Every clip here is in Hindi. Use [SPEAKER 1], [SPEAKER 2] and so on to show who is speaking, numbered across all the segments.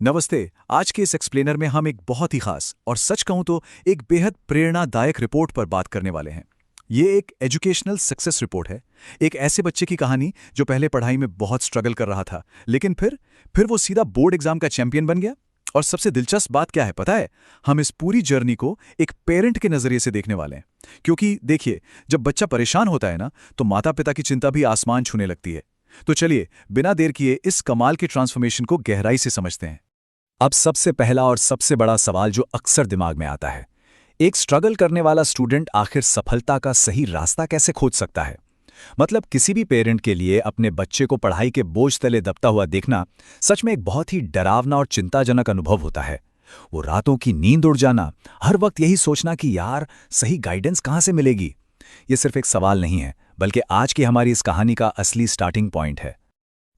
[SPEAKER 1] नमस्ते। आज के इस एक्सप्लेनर में हम एक बहुत ही खास और सच कहूं तो एक बेहद प्रेरणादायक रिपोर्ट पर बात करने वाले हैं। ये एक एजुकेशनल सक्सेस रिपोर्ट है। एक ऐसे बच्चे की कहानी जो पहले पढ़ाई में बहुत स्ट्रगल कर रहा था, लेकिन फिर वो सीधा बोर्ड एग्जाम का चैंपियन बन गया। और सबसे दिलचस्प बात क्या है पता है? हम इस पूरी जर्नी को एक पेरेंट के नजरिए से देखने वाले हैं। क्योंकि देखिए, जब बच्चा परेशान होता है ना, तो माता पिता की चिंता भी आसमान छूने लगती है। तो चलिए, बिना देर किए इस कमाल के ट्रांसफॉर्मेशन को गहराई से समझते हैं। अब सबसे पहला और सबसे बड़ा सवाल जो अक्सर दिमाग में आता है, एक स्ट्रगल करने वाला स्टूडेंट आखिर सफलता का सही रास्ता कैसे खोज सकता है? मतलब किसी भी पेरेंट के लिए अपने बच्चे को पढ़ाई के बोझ तले दबता हुआ देखना सच में एक बहुत ही डरावना और चिंताजनक अनुभव होता है। वो रातों की नींद उड़ जाना, हर वक्त यही सोचना कि यार सही गाइडेंस कहाँ से मिलेगी। ये सिर्फ एक सवाल नहीं है, बल्कि आज की हमारी इस कहानी का असली स्टार्टिंग पॉइंट है।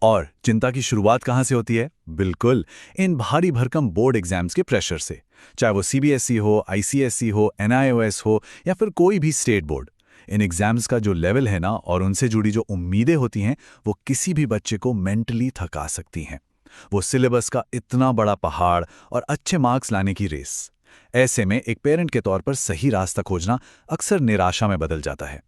[SPEAKER 1] और चिंता की शुरुआत कहां से होती है? बिल्कुल, इन भारी भरकम बोर्ड एग्जाम्स के प्रेशर से। चाहे वो सीबीएसई हो, आईसीएसई हो, एनआईओएस हो या फिर कोई भी स्टेट बोर्ड। इन एग्जाम्स का जो लेवल है ना, और उनसे जुड़ी जो उम्मीदें होती हैं, वो किसी भी बच्चे को मेंटली थका सकती हैं। वो सिलेबस का इतना बड़ा पहाड़ और अच्छे मार्क्स लाने की रेस। ऐसे में एक पेरेंट के तौर पर सही रास्ता खोजना अक्सर निराशा में बदल जाता है।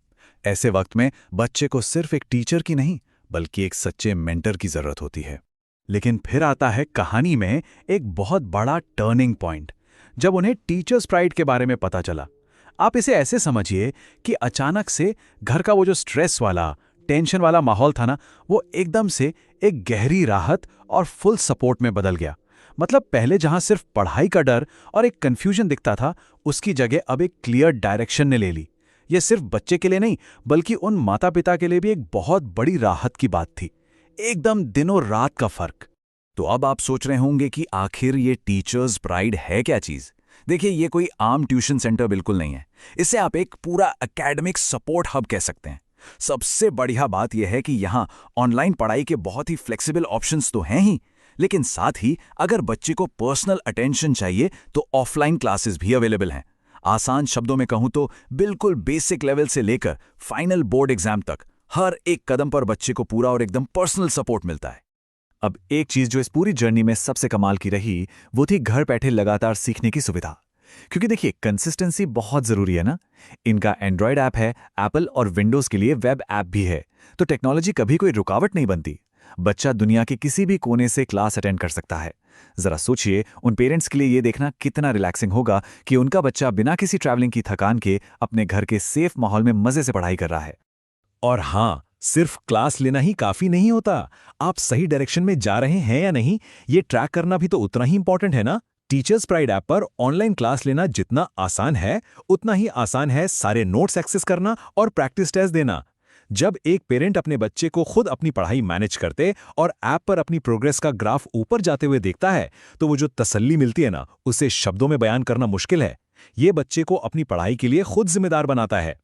[SPEAKER 1] ऐसे वक्त में बच्चे को सिर्फ एक टीचर की नहीं, बल्कि एक सच्चे मेंटर की जरूरत होती है। लेकिन फिर आता है कहानी में एक बहुत बड़ा टर्निंग पॉइंट, जब उन्हें टीचर्स प्राइड के बारे में पता चला। आप इसे ऐसे समझिए कि अचानक से घर का वो जो स्ट्रेस वाला, टेंशन वाला माहौल था ना, वो एकदम से एक गहरी राहत और फुल सपोर्ट में बदल गया। मतलब पहले जहां सिर्फ पढ़ाई का डर और एक कंफ्यूजन दिखता था, उसकी जगह अब एक क्लियर डायरेक्शन ने ले ली। यह सिर्फ बच्चे के लिए नहीं, बल्कि उन माता पिता के लिए भी एक बहुत बड़ी राहत की बात थी। एकदम दिनों रात का फर्क। तो अब आप सोच रहे होंगे कि आखिर ये टीचर्स प्राइड है क्या चीज? देखिए, ये कोई आम ट्यूशन सेंटर बिल्कुल नहीं है। इसे आप एक पूरा एकेडमिक सपोर्ट हब कह सकते हैं। सबसे बढ़िया बात यह है कि यहाँ ऑनलाइन पढ़ाई के बहुत ही फ्लेक्सिबल ऑप्शंस तो हैं ही, लेकिन साथ ही अगर बच्चे को पर्सनल अटेंशन चाहिए तो ऑफलाइन क्लासेस भी अवेलेबल हैं। आसान शब्दों में कहूं तो बिल्कुल बेसिक लेवल से लेकर फाइनल बोर्ड एग्जाम तक हर एक कदम पर बच्चे को पूरा और एकदम पर्सनल सपोर्ट मिलता है। अब एक चीज जो इस पूरी जर्नी में सबसे कमाल की रही, वो थी घर बैठे लगातार सीखने की सुविधा। क्योंकि देखिए, कंसिस्टेंसी बहुत जरूरी है ना। इनका एंड्रॉयड ऐप है, एप्पल और विंडोज के लिए वेब ऐप भी है, तो टेक्नोलॉजी कभी कोई रुकावट नहीं बनती। बच्चा दुनिया के किसी भी कोने से क्लास अटेंड कर सकता है। जरा सोचिए, उन पेरेंट्स के लिए ये देखना कितना रिलैक्सिंग होगा कि उनका बच्चा बिना किसी ट्रैवलिंग की थकान के अपने घर के सेफ माहौल में मजे से पढ़ाई कर रहा है। और हाँ, सिर्फ क्लास लेना ही काफी नहीं होता। आप सही डायरेक्शन में जा रहे हैं या नहीं, ये ट्रैक करना भी तो उतना ही इंपॉर्टेंट है ना। टीचर्स प्राइड ऐप पर ऑनलाइन क्लास लेना जितना आसान है, उतना ही आसान है सारे नोट्स एक्सेस करना और प्रैक्टिस टेस्ट देना। जब एक पेरेंट अपने बच्चे को खुद अपनी पढ़ाई मैनेज करते और ऐप पर अपनी प्रोग्रेस का ग्राफ ऊपर जाते हुए देखता है, तो वो जो तसल्ली मिलती है ना, उसे शब्दों में बयान करना मुश्किल है। ये बच्चे को अपनी पढ़ाई के लिए खुद जिम्मेदार बनाता है।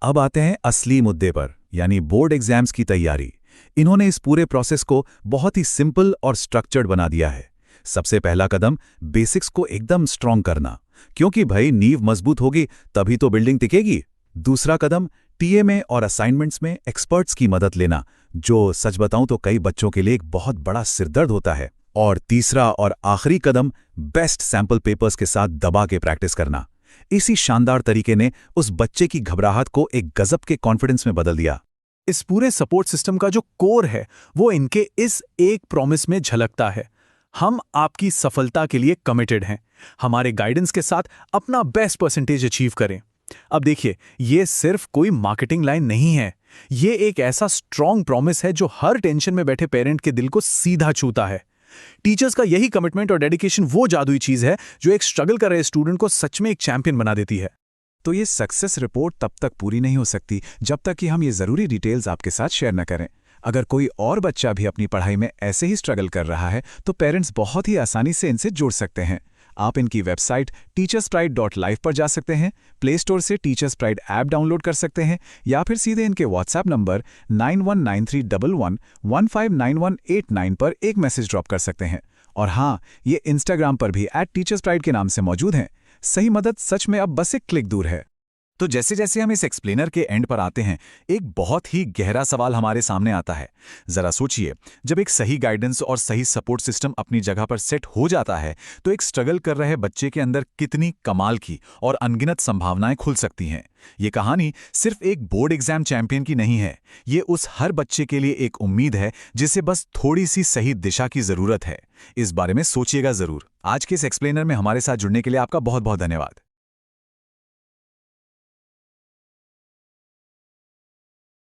[SPEAKER 1] अब आते हैं असली मुद्दे पर, यानी बोर्ड एग्जाम्स की तैयारी। इन्होंने इस पूरे प्रोसेस को बहुत ही सिंपल और स्ट्रक्चर्ड बना दिया है। सबसे पहला कदम, बेसिक्स को एकदम स्ट्रॉन्ग करना, क्योंकि भाई नींव मजबूत होगी तभी तो बिल्डिंग टिकेगी। दूसरा कदम, टीए में और असाइनमेंट्स में एक्सपर्ट्स की मदद लेना, जो सच बताऊं तो कई बच्चों के लिए एक बहुत बड़ा सिरदर्द होता है। और तीसरा और आखिरी कदम, बेस्ट सैंपल पेपर्स के साथ दबा के प्रैक्टिस करना। इसी शानदार तरीके ने उस बच्चे की घबराहट को एक गजब के कॉन्फिडेंस में बदल दिया। इस पूरे सपोर्ट सिस्टम का जो कोर है, वो इनके इस एक प्रॉमिस में झलकता है: हम आपकी सफलता के लिए कमिटेड हैं। हमारे गाइडेंस के साथ अपना बेस्ट परसेंटेज अचीव करें। अब देखिए, ये सिर्फ कोई मार्केटिंग लाइन नहीं है। ये एक ऐसा स्ट्रॉन्ग प्रॉमिस है जो हर टेंशन में बैठे पेरेंट के दिल को सीधा छूता है। टीचर्स का यही कमिटमेंट और डेडिकेशन वो जादुई चीज है जो एक स्ट्रगल कर रहे स्टूडेंट को सच में एक चैंपियन बना देती है। तो ये सक्सेस रिपोर्ट तब तक पूरी नहीं हो सकती जब तक कि हम ये जरूरी डिटेल्स आपके साथ शेयर न करें। अगर कोई और बच्चा भी अपनी पढ़ाई में ऐसे ही स्ट्रगल कर रहा है, तो पेरेंट्स बहुत ही आसानी से इनसे जुड़ सकते हैं। आप इनकी वेबसाइट teacherspride.live पर जा सकते हैं, प्ले स्टोर से टीचर्स प्राइड ऐप डाउनलोड कर सकते हैं, या फिर सीधे इनके व्हाट्सएप नंबर 919311159189 पर एक मैसेज ड्रॉप कर सकते हैं। और हाँ, ये इंस्टाग्राम पर भी @teacherspride के नाम से मौजूद हैं। सही मदद सच में अब बस एक क्लिक दूर है। तो जैसे जैसे हम इस एक्सप्लेनर के एंड पर आते हैं, एक बहुत ही गहरा सवाल हमारे सामने आता है। जरा सोचिए, जब एक सही गाइडेंस और सही सपोर्ट सिस्टम अपनी जगह पर सेट हो जाता है, तो एक स्ट्रगल कर रहे बच्चे के अंदर कितनी कमाल की और अनगिनत संभावनाएं खुल सकती हैं। ये कहानी सिर्फ एक बोर्ड एग्जाम चैंपियन की नहीं है, ये उस हर बच्चे के लिए एक उम्मीद है जिसे बस थोड़ी सी सही दिशा की जरूरत है। इस बारे में सोचिएगा जरूर। आज के इस एक्सप्लेनर में हमारे साथ जुड़ने के लिए आपका बहुत बहुत धन्यवाद।